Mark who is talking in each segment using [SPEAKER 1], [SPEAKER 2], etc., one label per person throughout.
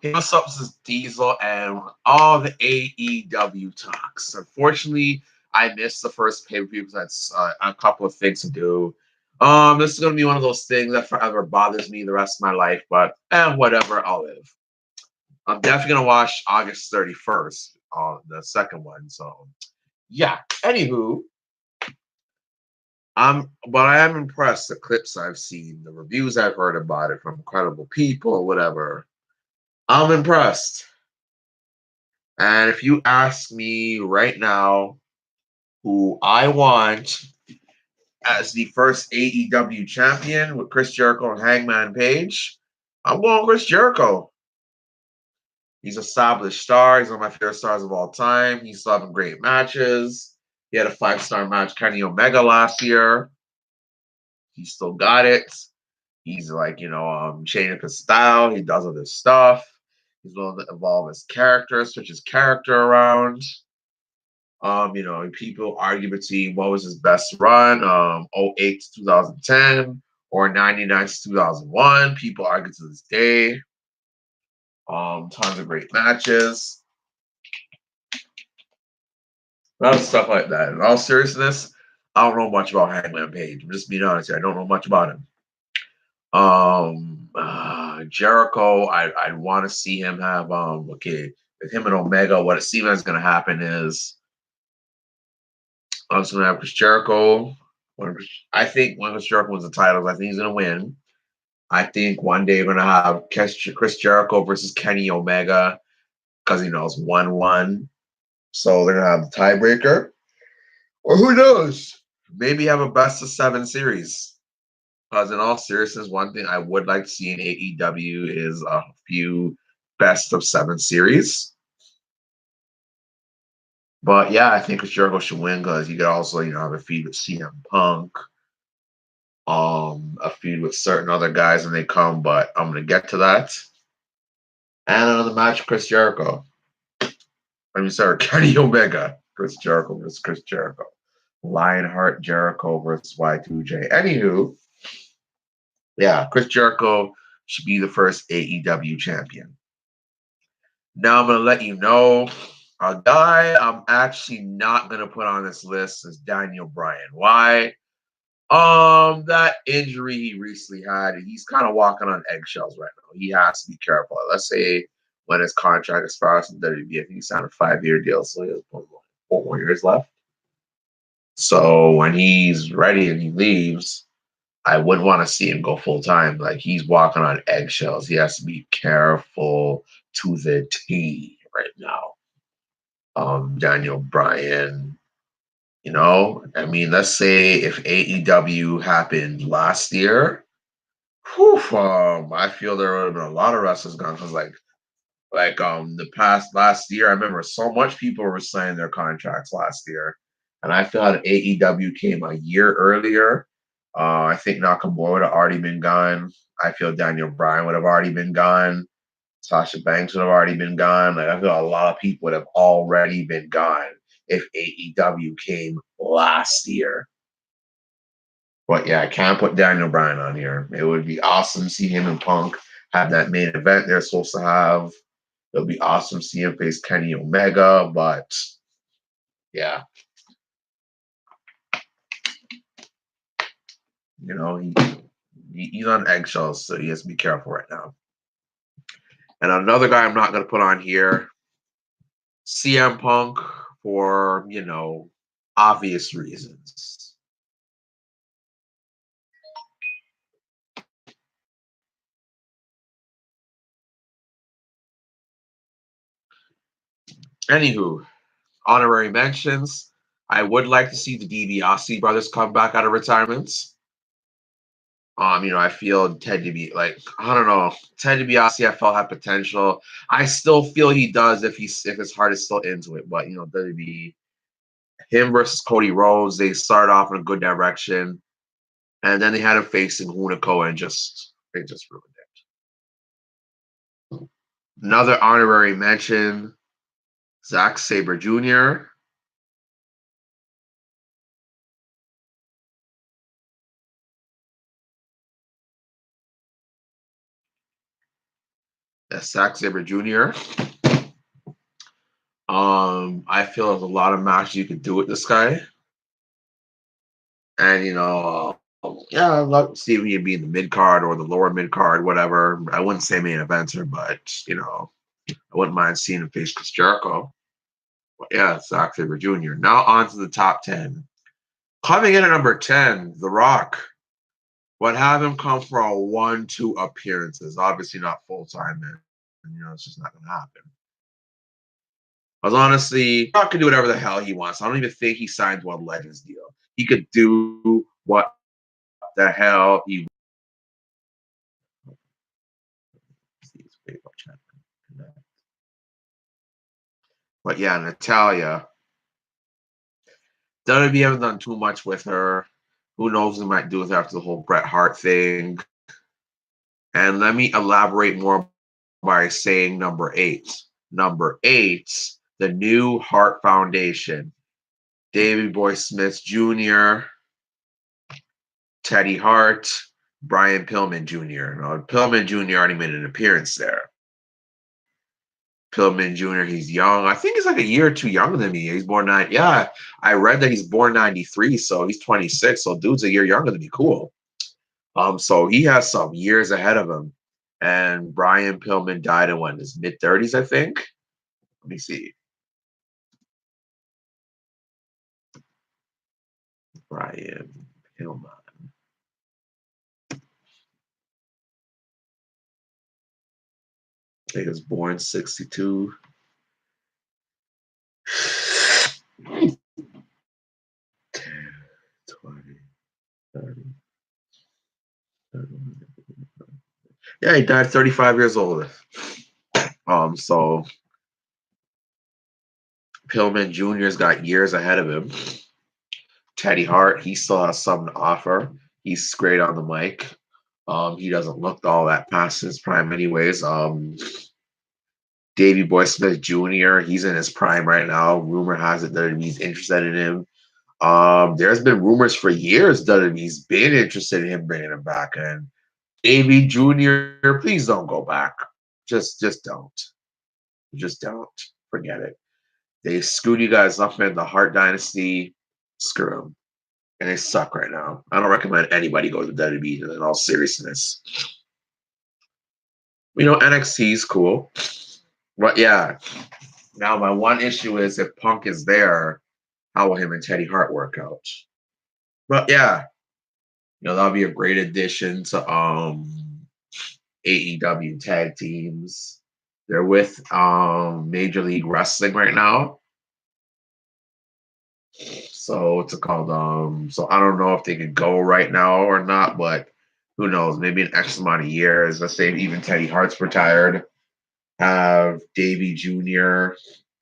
[SPEAKER 1] Hey, what's up? This is Diesel and all the AEW talks. Unfortunately, I missed the first pay per view because that's a couple of things to do. This is gonna be one of those things that forever bothers me the rest of my life, but whatever, I'll live. I'm definitely gonna watch August 31st, the second one. So yeah. Anywho, but I am impressed. The clips I've seen, the reviews I've heard about it from credible people, whatever. I'm impressed. And if you ask me right now who I want as the first AEW champion with Chris Jericho and Hangman Page, I'm going Chris Jericho. He's an established star. He's one of my favorite stars of all time. He's still having great matches. He had a 5-star match, Kenny Omega last year. He still got it. He's like, changing up his style. He does all this stuff. He's willing to evolve his character, switch his character around. People argue between what was his best run, '08 to 2010 or 99 to 2001. People argue to this day. Tons of great matches. A lot of stuff like that. In all seriousness, I don't know much about Hangman Page. I'm just being honest here. I don't know much about him. Jericho, I'd want to see him have with him and Omega. What it seems like is going to happen is I'm just gonna have Chris Jericho. I think when Chris Jericho wins the titles, I think he's gonna win. I think one day we're gonna have Chris Jericho versus Kenny Omega because it's 1-1. So they're gonna have the tiebreaker. Or who knows? Maybe have a best of 7 series. Because in all seriousness, one thing I would like to see in AEW is a few best of 7 series. But yeah, I think Chris Jericho should win because you could also, have a feud with CM Punk, a feud with certain other guys when they come, but I'm gonna get to that. And another match, Chris Jericho. Sorry, Kenny Omega. Chris Jericho versus Chris Jericho. Lionheart Jericho versus Y2J. Anywho, yeah, Chris Jericho should be the first AEW champion. Now I'm gonna let you know a guy I'm actually not gonna put on this list is Daniel Bryan. Why? That injury he recently had, he's kind of walking on eggshells right now. He has to be careful. Let's say when his contract expires in WWE, I think he signed a 5-year deal, so he has 4 more years left. So when he's ready and he leaves, I wouldn't want to see him go full time. Like he's walking on eggshells. He has to be careful to the T right now. Daniel Bryan, let's say if AEW happened last year, I feel there would have been a lot of wrestlers gone because the past last year, I remember so much people were signing their contracts last year, and I feel like AEW came a year earlier. I think Nakamura would have already been gone. I feel Daniel Bryan would have already been gone. Sasha Banks would have already been gone. Like I feel a lot of people would have already been gone if AEW came last year. But yeah, I can't put Daniel Bryan on here. It would be awesome to see him and Punk have that main event they're supposed to have. It'll be awesome to see him face Kenny Omega, but yeah, he's on eggshells, so he has to be careful right now. And another guy I'm not going to put on here, CM Punk, for obvious reasons. Anywho, honorary mentions. I would like to see the DiBiase brothers come back out of retirement. I feel Ted DiBiase, I don't know, Ted DiBiase, I felt had potential. I still feel he does if his heart is still into it. But WWE, him versus Cody Rhodes, they started off in a good direction, and then they had him facing Hunico, and they just ruined it. Another honorary mention, Zack Sabre Jr. Zack Sabre Jr. I feel there's a lot of matches you could do with this guy. And yeah, I'd love to see him be in the mid card or the lower mid card, whatever. I wouldn't say main eventer, but I wouldn't mind seeing him face Chris Jericho. But yeah, Zack Sabre Jr. Now on to the top 10. Coming in at number 10, The Rock. Would have him come for a 1-2 appearances. Obviously not full time, man. It's just not gonna happen. Because honestly, Rock can do whatever the hell he wants. I don't even think he signed one Legends deal. He could do what the hell he But yeah, Natalia. WWE haven't done too much with her. Who knows what they might do with her after the whole Bret Hart thing. And let me elaborate more by saying number 8. Number 8, the new Hart Foundation. Davey Boy Smith Jr., Teddy Hart, Brian Pillman Jr. Now, Pillman Jr. already made an appearance there. Pillman Jr., he's young. I think he's like a year or two younger than me. He's born I read that he's born 93, so he's 26. So dude's a year younger than me. Cool. So he has some years ahead of him. And Brian Pillman died in his mid-30s, I think. Let me see. Brian Pillman. He was born 62. 10, 20, 30, 30. Yeah, he died 35 years old. So Pillman Jr.'s got years ahead of him. Teddy Hart, he still has something to offer. He's great on the mic. He doesn't look all that past his prime, anyways. Davey Boy Smith Jr., he's in his prime right now. Rumor has it that he's interested in him. There's been rumors for years that he's been interested in him bringing him back. And Davey Jr., please don't go back. Just don't. Just don't. Forget it. They screwed you guys up in the Hart Dynasty. Screw them. And they suck right now. I don't recommend anybody go to WWE in all seriousness. NXT is cool. But yeah. Now, my one issue is if Punk is there, how will him and Teddy Hart work out? But yeah, that'll be a great addition to AEW tag teams. They're with Major League Wrestling right now. So what's it called? So I don't know if they could go right now or not, but who knows? Maybe an X amount of years. Let's say even Teddy Hart's retired. Have Davey Jr.,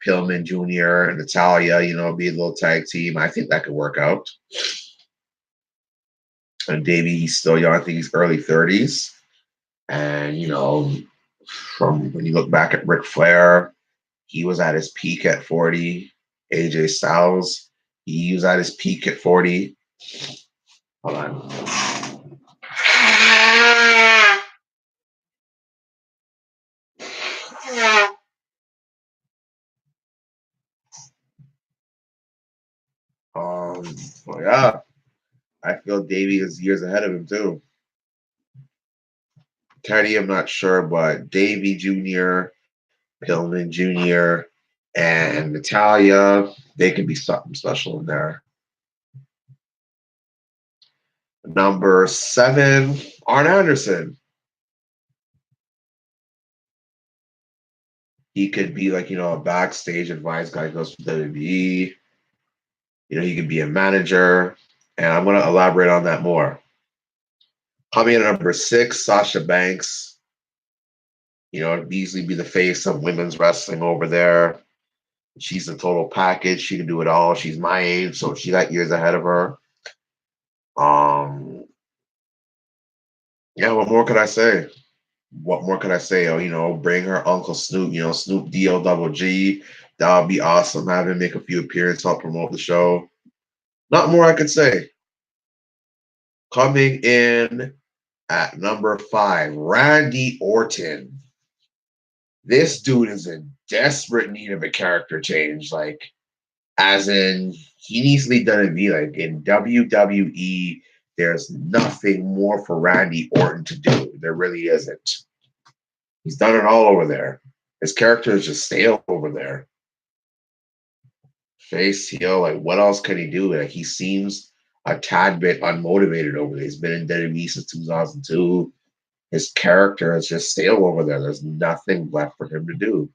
[SPEAKER 1] Pillman Jr., and Natalia, be a little tag team. I think that could work out. And Davey, he's still young. I think he's early 30s. And, from when you look back at Ric Flair, he was at his peak at 40. AJ Styles, he was at his peak at 40. Hold on. Well, yeah, I feel Davey is years ahead of him too. Teddy, I'm not sure, but Davey Jr., Pillman Jr., and Natalia, they could be something special in there. Number 7, Arn Anderson. He could be like, a backstage advice guy goes to WWE. He could be a manager. And I'm going to elaborate on that more. Coming in at number 6, Sasha Banks. Easily be the face of women's wrestling over there. She's a total package. She can do it all. She's my age, so she got years ahead of her. Yeah, what more could I say? What more could I say? Bring her Uncle Snoop, Snoop D-O-double-G. That would be awesome. Have him make a few appearances, help promote the show. Not more I could say. Coming in at number 5, Randy Orton. This dude is in desperate need of a character change. Like, as in, he needs to be WWE. Like in WWE, there's nothing more for Randy Orton to do. There really isn't. He's done it all over there. His character is just stale over there. Face heel, like what else can he do? Like he seems a tad bit unmotivated over there. He's been in WWE since 2002. His character is just stale over there. There's nothing left for him to do.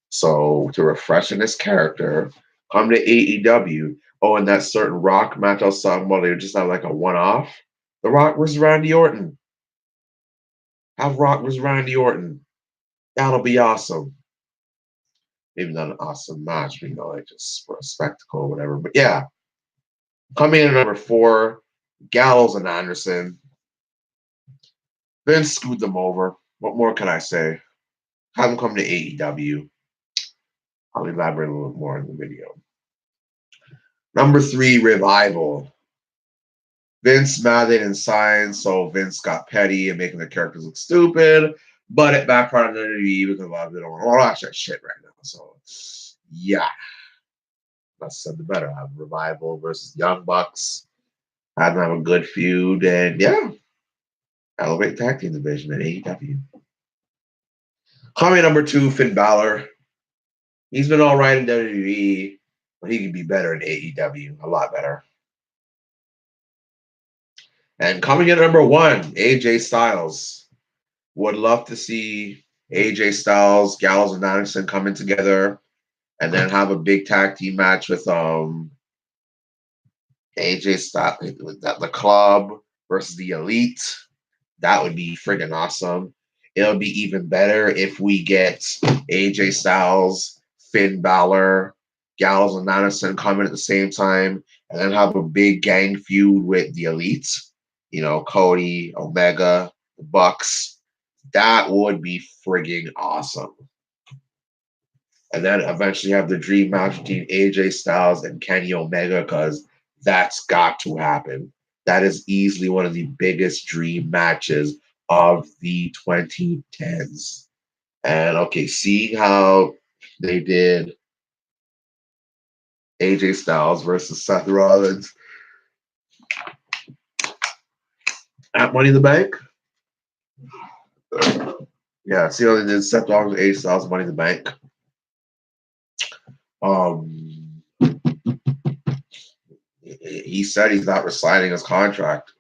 [SPEAKER 1] So to refreshen his character, come to AEW. Oh, and that certain Rock match I was talking about, they just have like a one-off. The Rock versus Randy Orton. Have Rock versus Randy Orton. That'll be awesome. Maybe not an awesome match, but like just for a spectacle or whatever. But yeah, coming in at number 4, Gallows and Anderson. Vince screwed them over. What more can I say? Have them come to AEW. I'll elaborate a little more in the video. Number 3, Revival. Vince mad they didn't sign, so Vince got petty and making the characters look stupid. But it backfired on WWE because a lot of them don't want to watch that shit right now. So, yeah. Less said the better. Have Revival versus Young Bucks. Have them have a good feud. And, yeah. Elevate Tag Team Division at AEW. Coming number 2, Finn Balor. He's been all right in WWE, but he could be better in AEW. A lot better. And coming in at number 1, AJ Styles. Would love to see AJ Styles, Gallows, and Anderson coming together and then have a big tag team match with AJ Styles, the Club versus the Elite. That would be friggin' awesome. It would be even better if we get AJ Styles, Finn Balor, Gallows, and Anderson coming at the same time and then have a big gang feud with the Elite. You know, Cody, Omega, the Bucks. That would be frigging awesome. And then eventually have the dream match between AJ Styles and Kenny Omega because that's got to happen. That is easily one of the biggest dream matches of the 2010s. And okay, seeing how they did AJ Styles versus Seth Rollins at Money in the Bank. Yeah, see how they did Seth Rollins, AJ Styles, Money in the Bank. He said he's not resigning his contract.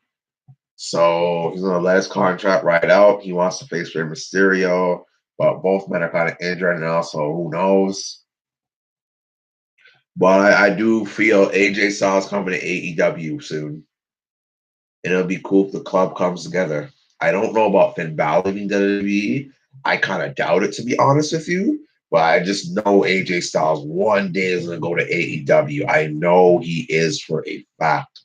[SPEAKER 1] So he's going to let his contract ride out. He wants to face Rey Mysterio, but both men are kind of injured now, so who knows? But I do feel AJ Styles coming to AEW soon. And it'll be cool if the club comes together. I don't know about Finn Balor leaving WWE. I kind of doubt it, to be honest with you. But I just know AJ Styles one day is going to go to AEW. I know he is for a fact.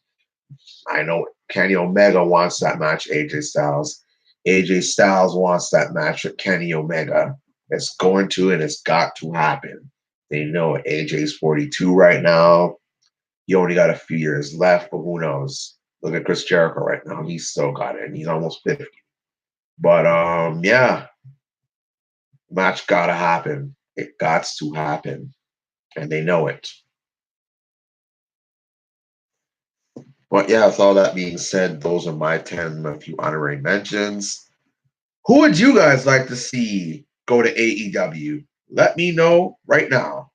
[SPEAKER 1] I know Kenny Omega wants that match, AJ Styles. AJ Styles wants that match with Kenny Omega. It's going to and it's got to happen. They know AJ's 42 right now. He only got a few years left, but who knows? Look at Chris Jericho right now. He's still got it, and he's almost 50. But yeah. Match gotta happen. It gots to happen. And they know it. But yeah, with all that being said, those are my 10 a few honorary mentions. Who would you guys like to see go to AEW? Let me know right now.